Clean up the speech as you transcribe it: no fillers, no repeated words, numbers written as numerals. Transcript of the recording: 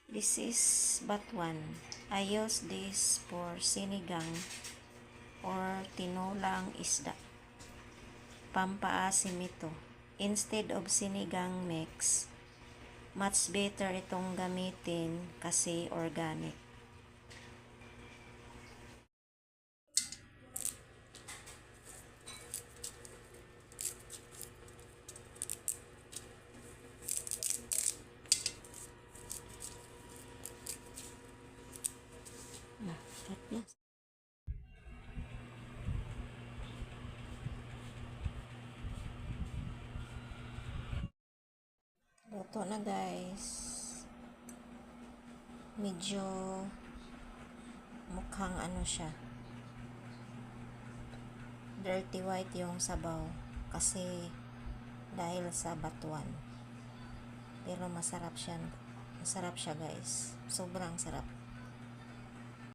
This is batuan. I use this for sinigang or tinolang isda. Pampaasim ito. Instead of sinigang mix, much better itong gamitin kasi organic. Luto na guys. Medyo mukhang ano siya. Dirty white yung sabaw kasi dahil sa batuan. Pero masarap siya. Masarap siya guys. Sobrang sarap.